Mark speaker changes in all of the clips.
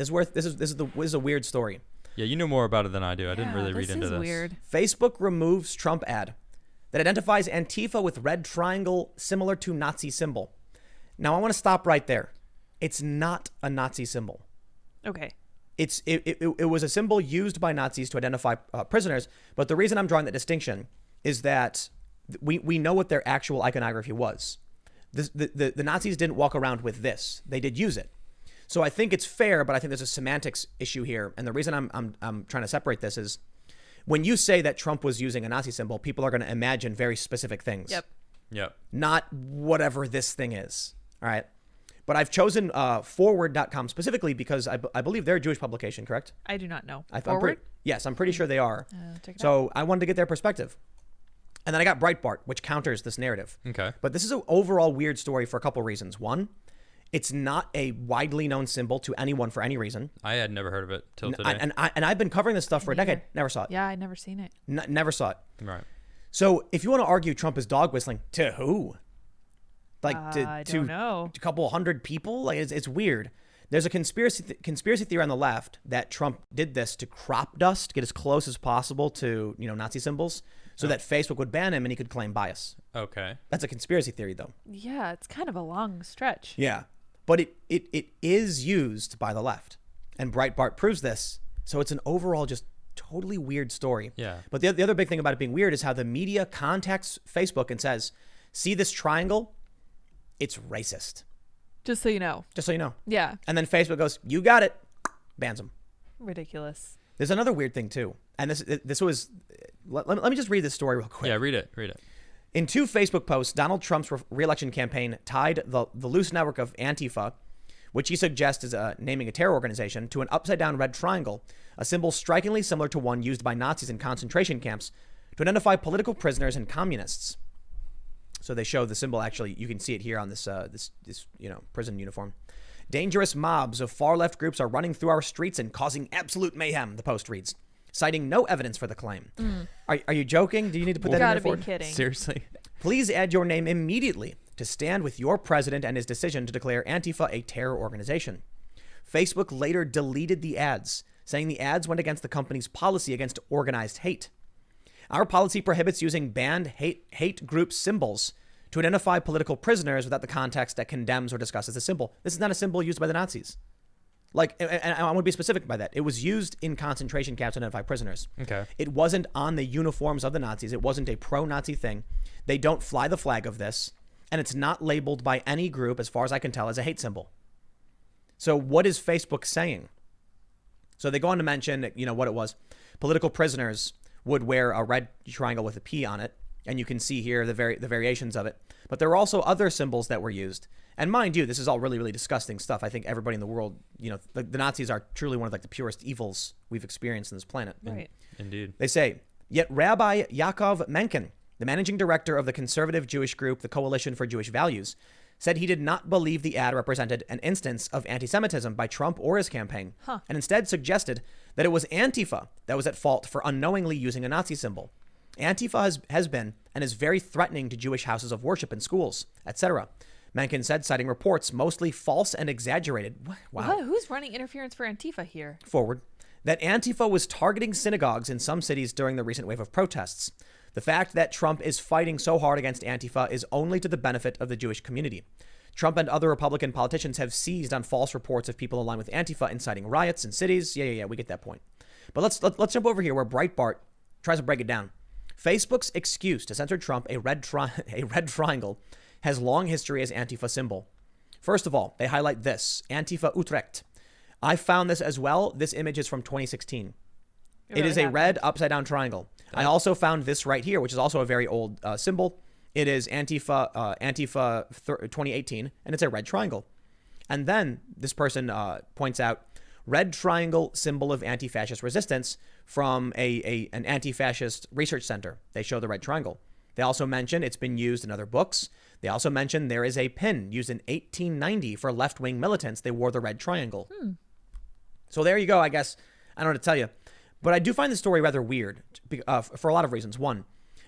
Speaker 1: This is a weird story.
Speaker 2: Yeah, you know more about it than I do. I didn't really read into this.
Speaker 3: This is weird.
Speaker 1: Facebook removes Trump ad that identifies Antifa with red triangle similar to Nazi symbol. Now I want to stop right there. It's not a Nazi symbol.
Speaker 3: Okay.
Speaker 1: It was a symbol used by Nazis to identify prisoners, but the reason I'm drawing that distinction is that we know what their actual iconography was. The Nazis didn't walk around with this. They did use it. So I think it's fair, but I think there's a semantics issue here. And the reason I'm trying to separate this is when you say that Trump was using a Nazi symbol, people are going to imagine very specific things.
Speaker 2: Yep.
Speaker 1: Not whatever this thing is. All right. But I've chosen forward.com specifically because I believe they're a Jewish publication, correct?
Speaker 3: I do not know.
Speaker 1: Forward? Yes, I'm pretty sure they are.
Speaker 3: Check it
Speaker 1: So I wanted to get their perspective. And then I got Breitbart, which counters this narrative.
Speaker 2: Okay.
Speaker 1: But this is an overall weird story for a couple reasons. One, it's not a widely known symbol to anyone for any reason.
Speaker 2: I had never heard of it till today.
Speaker 1: And I've been covering this stuff for a decade. Never saw it.
Speaker 3: Yeah, I'd never seen it.
Speaker 1: Never saw it.
Speaker 2: Right.
Speaker 1: So if you want to argue Trump is dog whistling, to who? Like
Speaker 3: I don't know.
Speaker 1: A couple hundred people? Like it's weird. There's a conspiracy theory on the left that Trump did this to crop dust, get as close as possible to Nazi symbols, so that Facebook would ban him and he could claim bias.
Speaker 2: Okay.
Speaker 1: That's a conspiracy theory, though.
Speaker 3: Yeah, it's kind of a long stretch.
Speaker 1: Yeah, but it is used by the left, and Breitbart proves this. So it's an overall just totally weird story.
Speaker 2: Yeah.
Speaker 1: But the other big thing about it being weird is how the media contacts Facebook and says, "See this triangle? It's racist."
Speaker 3: Just so you know.
Speaker 1: Just so you know.
Speaker 3: Yeah.
Speaker 1: And then Facebook goes, "You got it," bans them.
Speaker 3: Ridiculous.
Speaker 1: There's another weird thing too, and this was. Let me just read this story real quick.
Speaker 2: Yeah, read it.
Speaker 1: In two Facebook posts, Donald Trump's re-election campaign tied the loose network of Antifa, which he suggests is naming a terror organization, to an upside-down red triangle, a symbol strikingly similar to one used by Nazis in concentration camps to identify political prisoners and communists. So they show the symbol. Actually, you can see it here on this prison uniform. Dangerous mobs of far-left groups are running through our streets and causing absolute mayhem, the post reads, citing no evidence for the claim. Are you joking? Do you need to put that in there?
Speaker 3: Gotta be kidding.
Speaker 2: Seriously?
Speaker 1: Please add your name immediately to stand with your president and his decision to declare Antifa a terror organization. Facebook later deleted the ads, saying the ads went against the company's policy against organized hate. Our policy prohibits using banned hate group symbols to identify political prisoners without the context that condemns or discusses the symbol. This is not a symbol used by the Nazis. And I want to be specific by that. It was used in concentration camps to identify prisoners.
Speaker 2: Okay.
Speaker 1: It wasn't on the uniforms of the Nazis. It wasn't a pro-Nazi thing. They don't fly the flag of this. And it's not labeled by any group, as far as I can tell, as a hate symbol. So what is Facebook saying? So they go on to mention, what it was. Political prisoners would wear a red triangle with a P on it. And you can see here the variations of it. But there are also other symbols that were used. And mind you, this is all really, really disgusting stuff. I think everybody in the world, the Nazis are truly one of the purest evils we've experienced on this planet.
Speaker 3: Right.
Speaker 2: Indeed.
Speaker 1: They say, yet Rabbi Yaakov Menken, the managing director of the conservative Jewish group, the Coalition for Jewish Values, said he did not believe the ad represented an instance of anti-Semitism by Trump or his campaign, and instead suggested that it was Antifa that was at fault for unknowingly using a Nazi symbol. Antifa has been and is very threatening to Jewish houses of worship and schools, etc. Mencken said, citing reports mostly false and exaggerated. Wow.
Speaker 3: What? Who's running interference for Antifa here?
Speaker 1: Forward. That Antifa was targeting synagogues in some cities during the recent wave of protests. The fact that Trump is fighting so hard against Antifa is only to the benefit of the Jewish community. Trump and other Republican politicians have seized on false reports of people aligned with Antifa inciting riots in cities. Yeah, we get that point. But let's jump over here where Breitbart tries to break it down. Facebook's excuse to censor Trump, a red triangle, has long history as Antifa symbol. First of all, they highlight this, Antifa Utrecht. I found this as well. This image is from 2016. It is a red upside-down triangle. I also found this right here, which is also a very old symbol. It is Antifa 2018, and it's a red triangle. And then this person points out, red triangle symbol of anti-fascist resistance from an anti-fascist research center. They show the red triangle. They also mention it's been used in other books. They also mention there is a pin used in 1890 for left-wing militants. They wore the red triangle. So there you go, I guess. I don't know what to tell you. But I do find the story rather weird for a lot of reasons. One,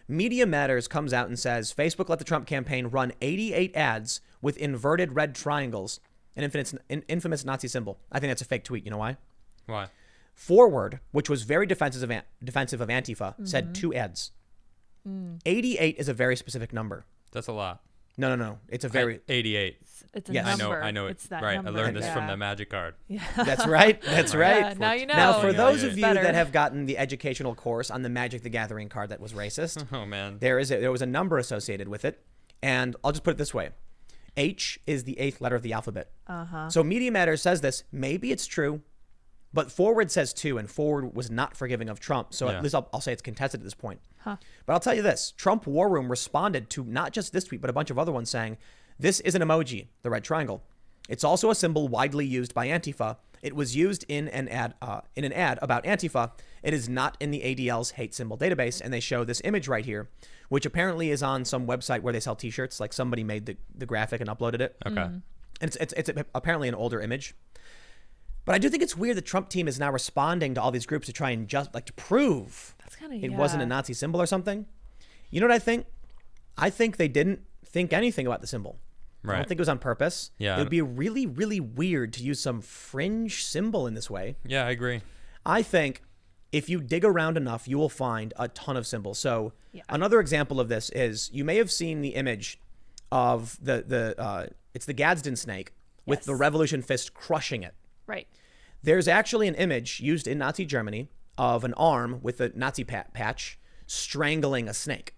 Speaker 1: Media Matters comes out and says Facebook let the Trump campaign run 88 ads with inverted red triangles an infamous Nazi symbol. I think that's a fake tweet. You know why?
Speaker 2: Why?
Speaker 1: Forward, which was very defensive of Antifa, said 2 ads. 88 is a very specific number.
Speaker 2: That's a lot.
Speaker 1: No. It's a very
Speaker 2: 88.
Speaker 3: It's a
Speaker 1: Yes.
Speaker 3: number.
Speaker 2: I know it.
Speaker 3: It's that
Speaker 2: Right.
Speaker 3: number.
Speaker 2: I learned this
Speaker 3: yeah.
Speaker 2: from the magic card.
Speaker 3: Yeah.
Speaker 1: That's right. That's right.
Speaker 3: Yeah, now you know.
Speaker 1: Now, for
Speaker 2: Yeah,
Speaker 1: those
Speaker 2: yeah.
Speaker 1: of you
Speaker 3: Better.
Speaker 1: that have gotten the educational course on the Magic the Gathering card that was racist,
Speaker 2: Oh man.
Speaker 1: there was a number associated with it, and I'll just put it this way: H is the 8th letter of the alphabet. So Media Matters says this. Maybe it's true, but Forward says 2, and Forward was not forgiving of Trump. So
Speaker 2: Yeah.
Speaker 1: at least I'll say it's contested at this point.
Speaker 3: Huh.
Speaker 1: But I'll tell you this: Trump War Room responded to not just this tweet, but a bunch of other ones saying, "This is an emoji, the red triangle. It's also a symbol widely used by Antifa. It was used in an ad about Antifa. It is not in the ADL's hate symbol database." And they show this image right here, which apparently is on some website where they sell T-shirts. Like somebody made the graphic and uploaded it.
Speaker 2: Okay.
Speaker 1: And it's apparently an older image. But I do think it's weird the Trump team is now responding to all these groups to try and just like to prove
Speaker 3: That's kind of
Speaker 1: it wasn't a Nazi symbol or something. You know what I think? I think they didn't think anything about the symbol. I
Speaker 2: Right.
Speaker 1: don't think it was on purpose.
Speaker 2: Yeah.
Speaker 1: It would be really, really weird to use some fringe symbol in this way.
Speaker 2: Yeah, I agree.
Speaker 1: I think if you dig around enough, you will find a ton of symbols. So
Speaker 3: Yeah.
Speaker 1: another example of this is you may have seen the image of it's the Gadsden snake with
Speaker 3: Yes.
Speaker 1: the Revolution fist crushing it.
Speaker 3: Right.
Speaker 1: There's actually an image used in Nazi Germany of an arm with a Nazi patch strangling a snake.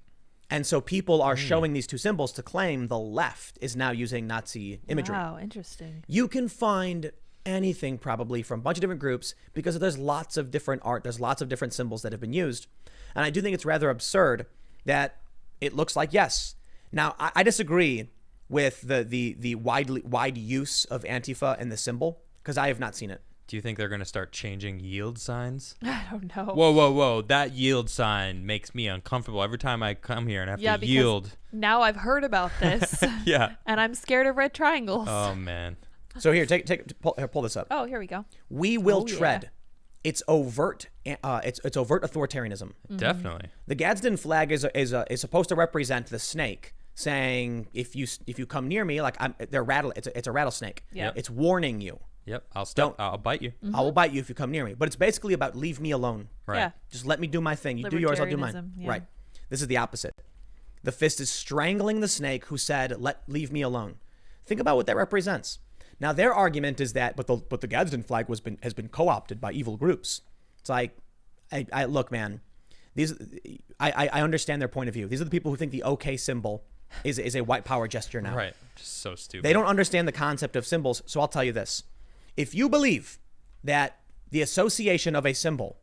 Speaker 1: And so people are showing these 2 symbols to claim the left is now using Nazi imagery.
Speaker 3: Wow, interesting.
Speaker 1: You can find anything probably from a bunch of different groups because there's lots of different art, there's lots of different symbols that have been used. And I do think it's rather absurd that it looks like yes. Now, I disagree with the wide use of Antifa and the symbol because I have not seen it.
Speaker 2: Do you think they're going to start changing yield signs?
Speaker 3: I don't know.
Speaker 2: Whoa. That yield sign makes me uncomfortable every time I come here and have
Speaker 3: Yeah,
Speaker 2: to
Speaker 3: because
Speaker 2: yield.
Speaker 3: now I've heard about this,
Speaker 2: Yeah.
Speaker 3: and I'm scared of red triangles.
Speaker 2: Oh, man.
Speaker 1: So here, pull this up.
Speaker 3: Oh, here we go.
Speaker 1: We will
Speaker 3: Oh, yeah.
Speaker 1: tread. It's overt. It's overt authoritarianism.
Speaker 2: Definitely.
Speaker 1: The Gadsden flag is supposed to represent the snake, saying if you come near me, like it's a rattlesnake.
Speaker 3: Yeah.
Speaker 1: It's warning you.
Speaker 2: Yep.
Speaker 1: Don't-
Speaker 2: I'll bite you.
Speaker 1: I will bite you if you come near me. But it's basically about leave me alone.
Speaker 2: Right.
Speaker 3: Yeah.
Speaker 1: Just let me do my thing. You do yours, I'll do mine.
Speaker 3: Libertarianism, yeah.
Speaker 1: Right. This is the opposite. The fist is strangling the snake who said, leave me alone. Think about what that represents. Now, their argument is that, but the Gadsden flag has been co-opted by evil groups. It's like, I look, man, I understand their point of view. These are the people who think the OK symbol is a white power gesture now.
Speaker 2: Right. Just so stupid.
Speaker 1: They don't understand the concept of symbols. So I'll tell you this. If you believe that the association of a symbol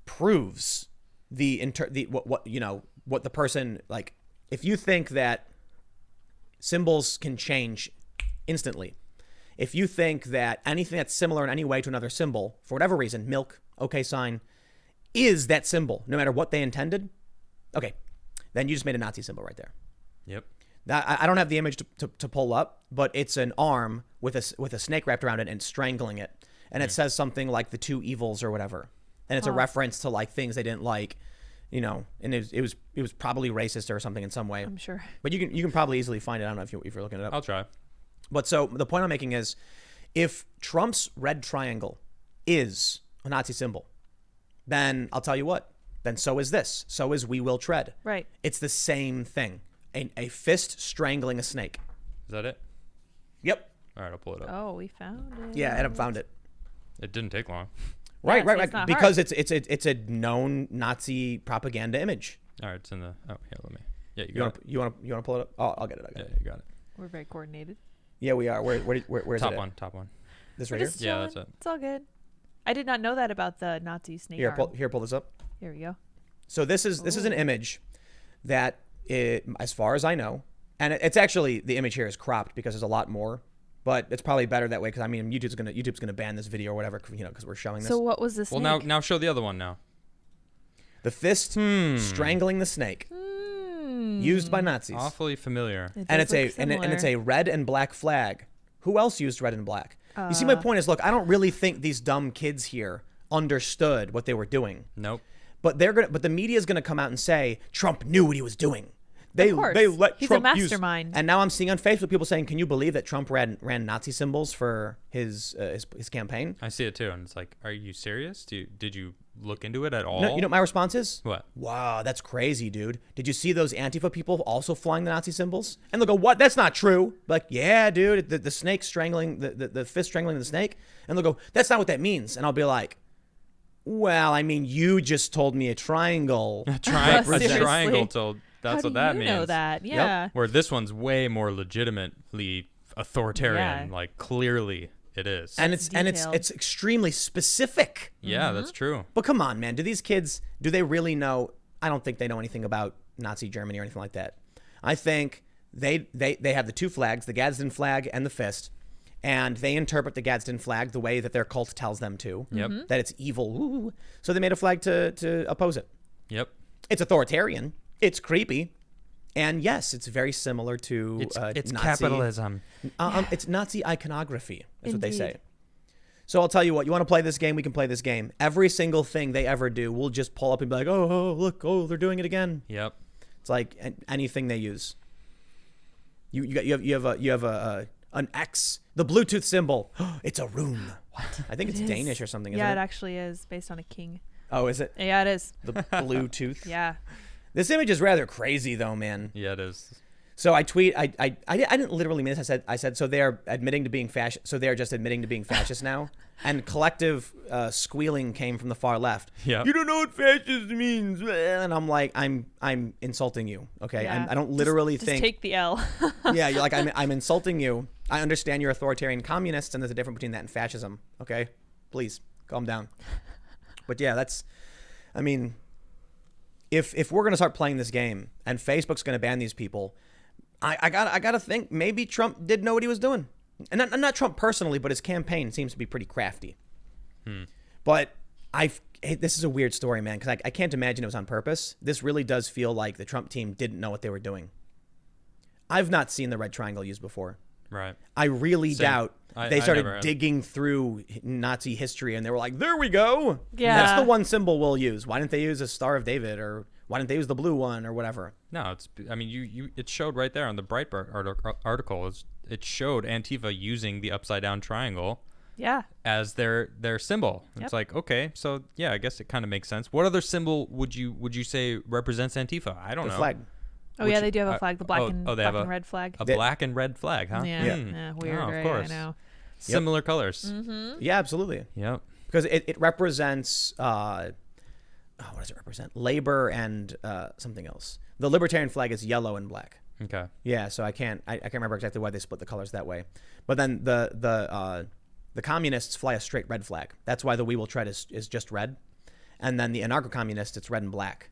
Speaker 1: proves what the person, like, if you think that symbols can change instantly, if you think that anything that's similar in any way to another symbol, for whatever reason, milk, OK sign, is that symbol, no matter what they intended, okay, then you just made a Nazi symbol right there.
Speaker 2: Yep.
Speaker 1: Now, I don't have the image to pull up, but it's an arm with a snake wrapped around it and strangling it. And it says something like the 2 evils or whatever. And it's a reference to like things they didn't like, and it was probably racist or something in some way.
Speaker 3: I'm sure.
Speaker 1: But you can probably easily find it. I don't know if you're looking it up.
Speaker 2: I'll try.
Speaker 1: But so the point I'm making is if Trump's red triangle is a Nazi symbol, then I'll tell you what, then so is this. So is we will tread.
Speaker 3: Right.
Speaker 1: It's the same thing. A fist strangling a snake.
Speaker 2: Is that it?
Speaker 1: Yep.
Speaker 2: All right, I'll pull it up.
Speaker 3: Oh, we found it.
Speaker 1: Yeah, Adam found it.
Speaker 2: It didn't take long.
Speaker 1: Right,
Speaker 3: so
Speaker 1: right,
Speaker 3: it's
Speaker 1: right.
Speaker 3: not
Speaker 1: Because it's a known Nazi propaganda image.
Speaker 2: All right, it's in the. Oh, here, let me. Yeah, you
Speaker 1: Want to pull it up? Oh, I'll get it.
Speaker 2: Yeah, you got it.
Speaker 3: We're very coordinated.
Speaker 1: Yeah, we are. Where's
Speaker 2: Top
Speaker 1: it?
Speaker 2: one. Top one.
Speaker 1: This
Speaker 3: We're
Speaker 1: right here.
Speaker 3: just
Speaker 2: Yeah, that's
Speaker 3: chilling.
Speaker 2: it.
Speaker 3: It's all good. I did not know that about the Nazi snake
Speaker 1: Here,
Speaker 3: arm.
Speaker 1: pull this up.
Speaker 3: Here we go.
Speaker 1: So this is an image that, as far as I know, and it's actually the image here is cropped because there's a lot more, but it's probably better that way because I mean YouTube's gonna ban this video or whatever because we're showing this.
Speaker 3: So what was this?
Speaker 2: Well, now show the other one now.
Speaker 1: The fist strangling the snake, used by Nazis,
Speaker 2: Awfully familiar.
Speaker 1: and it's a red and black flag. Who else used red and black? You see, my point is, look, I don't really think these dumb kids here understood what they were doing.
Speaker 2: Nope.
Speaker 1: But the media is gonna come out and say Trump knew what he was doing. They
Speaker 3: Of course.
Speaker 1: they let
Speaker 3: He's
Speaker 1: Trump
Speaker 3: a
Speaker 1: use.
Speaker 3: mastermind.
Speaker 1: And now I'm seeing on Facebook people saying, "Can you believe that Trump ran Nazi symbols for his campaign?"
Speaker 2: I see it too, and it's like, are you serious? Did you look into it at all?
Speaker 1: No, you know what my response is?
Speaker 2: What?
Speaker 1: Wow, that's crazy, dude. Did you see those Antifa people also flying the Nazi symbols? And they'll go, "What? That's not true." Like, yeah, dude, the snake strangling the fist strangling the snake, and they'll go, "That's not what that means." And I'll be like, "Well, I mean, you just told me a triangle."
Speaker 2: A
Speaker 3: Seriously.
Speaker 2: triangle told. That's
Speaker 3: How
Speaker 2: what
Speaker 3: do
Speaker 2: that
Speaker 3: you
Speaker 2: means.
Speaker 3: know that? Yeah.
Speaker 2: Where this one's way more legitimately authoritarian.
Speaker 3: Yeah.
Speaker 2: Like clearly it is.
Speaker 1: And
Speaker 3: It's
Speaker 1: it's
Speaker 3: detailed.
Speaker 1: it's extremely specific.
Speaker 2: yeah, that's true.
Speaker 1: But come on, man. Do these kids, do they really know? I don't think they know anything about Nazi Germany or anything like that. I think they have the two flags, the Gadsden flag and the fist, and they interpret the Gadsden flag the way that their cult tells them to.
Speaker 2: Yep.
Speaker 1: That it's evil. Ooh. So they made a flag to oppose it.
Speaker 2: Yep.
Speaker 1: It's authoritarian. It's creepy. And yes, it's very similar to
Speaker 2: It's
Speaker 1: Nazi,
Speaker 2: capitalism.
Speaker 1: It's Nazi iconography, is what they say.
Speaker 3: Indeed.
Speaker 1: So I'll tell you what, you want to play this game, we can play this game. Every single thing they ever do, we'll just pull up and be like, oh, look, they're doing it again.
Speaker 2: Yep.
Speaker 1: It's like anything they use. You have an X, the Bluetooth symbol. It's a rune. What? I think it's
Speaker 3: It is.
Speaker 1: Danish or something, isn't
Speaker 3: Yeah,
Speaker 1: it?
Speaker 3: it actually is based on a king.
Speaker 1: Oh, is it?
Speaker 3: Yeah, it is.
Speaker 1: The Bluetooth.
Speaker 3: Yeah.
Speaker 1: This image is rather crazy though, man.
Speaker 2: Yeah, it is.
Speaker 1: So I didn't literally mean this. I said so they're admitting to being fascist. So they're just admitting to being fascist now. And collective squealing came from the far left.
Speaker 2: Yeah.
Speaker 1: You don't know what fascist means. And I'm like, I'm insulting you. Okay.
Speaker 3: Yeah.
Speaker 1: I don't literally
Speaker 3: just
Speaker 1: think.
Speaker 3: take the L.
Speaker 1: Yeah. You're like, I'm insulting you. I understand you're authoritarian communists, and there's a difference between that and fascism. Okay. Please calm down. But yeah, I mean, if we're gonna start playing this game and Facebook's gonna ban these people, I gotta think maybe Trump did know what he was doing, and not Trump personally, but his campaign seems to be pretty crafty. But this is a weird story, man, because I can't imagine it was on purpose. This really does feel like the Trump team didn't know what they were doing. I've not seen the red triangle used before.
Speaker 2: Right.
Speaker 1: I really
Speaker 2: Same.
Speaker 1: doubt
Speaker 2: I
Speaker 1: they
Speaker 2: never
Speaker 1: started
Speaker 2: have.
Speaker 1: digging through Nazi history and they were like, there we go.
Speaker 3: Yeah.
Speaker 1: That's the one symbol we'll use. Why didn't they use a Star of David, or why didn't they use the blue one or whatever?
Speaker 2: No, I mean, it showed right there on the Breitbart article. It showed Antifa using the upside down triangle
Speaker 3: Yeah.
Speaker 2: as their symbol.
Speaker 3: Yep.
Speaker 2: It's like, okay, so yeah, I guess it kind of makes sense. What other symbol would you say represents Antifa? I don't
Speaker 1: The
Speaker 2: know.
Speaker 1: flag.
Speaker 3: Oh yeah, they do have a flag, the black and
Speaker 2: they have a
Speaker 3: red flag.
Speaker 2: A black and red flag, huh?
Speaker 3: Yeah.
Speaker 2: Hmm.
Speaker 3: Yeah, weird,
Speaker 2: Oh, of
Speaker 3: right?
Speaker 2: course.
Speaker 3: I know.
Speaker 2: Similar colors.
Speaker 1: Yeah, absolutely.
Speaker 2: Yep.
Speaker 1: Because it represents, what does it represent? Labor and something else. The libertarian flag is yellow and black.
Speaker 2: Okay.
Speaker 1: Yeah, so I can't remember exactly why they split the colors that way. But then the communists fly a straight red flag. That's why the We Will Tread is just red. And then the anarcho-communists, it's red and black,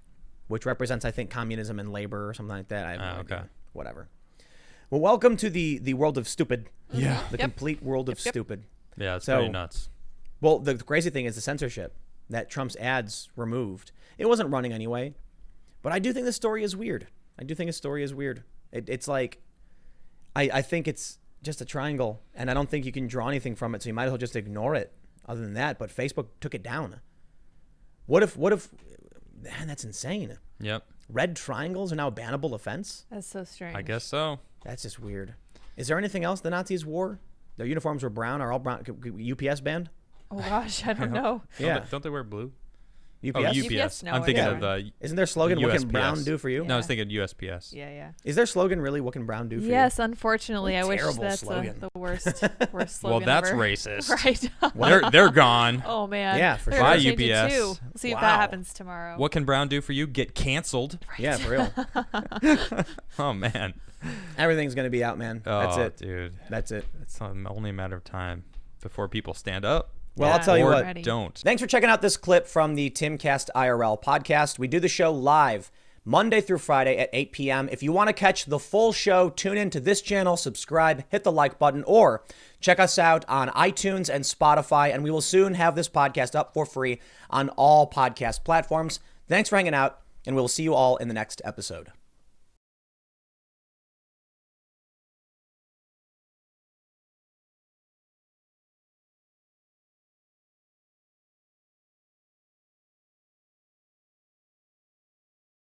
Speaker 1: which represents, I think, communism and labor or something like that. I have no idea.
Speaker 2: Okay.
Speaker 1: Whatever. Well, welcome to the world of stupid.
Speaker 2: Yeah.
Speaker 1: The complete world of stupid.
Speaker 2: Yeah, it's
Speaker 1: So-
Speaker 2: pretty nuts.
Speaker 1: Well, the crazy thing is the censorship that Trump's ads removed. It wasn't running anyway. But I do think this story is weird. It's like, I think it's just a triangle, and I don't think you can draw anything from it, so you might as well just ignore it other than that. But Facebook took it down. What if, man, that's insane.
Speaker 2: Yep.
Speaker 1: Red triangles are now a bannable offense?
Speaker 3: That's so strange.
Speaker 2: I guess so.
Speaker 1: That's just weird. Is there anything else the Nazis wore? Their uniforms were brown. Are all brown? UPS banned?
Speaker 3: Oh gosh, I don't know.
Speaker 1: Yeah.
Speaker 2: Don't they wear blue?
Speaker 1: UPS?
Speaker 2: Oh,
Speaker 3: UPS?
Speaker 2: UPS.
Speaker 3: No,
Speaker 2: I'm
Speaker 3: I
Speaker 2: thinking
Speaker 3: don't.
Speaker 2: of the
Speaker 1: Isn't their slogan, what can
Speaker 2: USPS.
Speaker 1: brown do for you?
Speaker 2: No, I was
Speaker 3: Yeah.
Speaker 2: thinking USPS.
Speaker 3: Yeah.
Speaker 1: Is their slogan really what can brown do for you?
Speaker 3: Yes, unfortunately,
Speaker 1: What a
Speaker 3: I wish
Speaker 1: terrible
Speaker 3: that's
Speaker 1: slogan.
Speaker 3: the worst
Speaker 2: Well,
Speaker 3: slogan
Speaker 2: that's
Speaker 3: ever.
Speaker 2: racist.
Speaker 3: Right.
Speaker 2: They're gone.
Speaker 3: Oh man.
Speaker 1: Yeah, for
Speaker 3: They're
Speaker 1: sure.
Speaker 3: gonna
Speaker 2: Bye,
Speaker 3: change it,
Speaker 2: UPS.
Speaker 3: too. We'll see if
Speaker 1: Wow.
Speaker 3: that happens tomorrow.
Speaker 2: What can Brown do for you? Get canceled.
Speaker 1: Yeah, for real.
Speaker 2: Oh man.
Speaker 1: Everything's going to be out, man. That's
Speaker 2: Oh,
Speaker 1: it.
Speaker 2: dude.
Speaker 1: That's it.
Speaker 2: It's only a matter of time before people stand up.
Speaker 1: Well,
Speaker 3: Yeah,
Speaker 1: I'll tell you
Speaker 2: or
Speaker 1: what.
Speaker 3: Ready.
Speaker 2: don't.
Speaker 1: Thanks for checking out this clip from the Timcast IRL podcast. We do the show live Monday through Friday at 8 p.m. If you want to catch the full show, tune in to this channel, subscribe, hit the like button, or check us out on iTunes and Spotify, and we will soon have this podcast up for free on all podcast platforms. Thanks for hanging out, and we'll see you all in the next episode.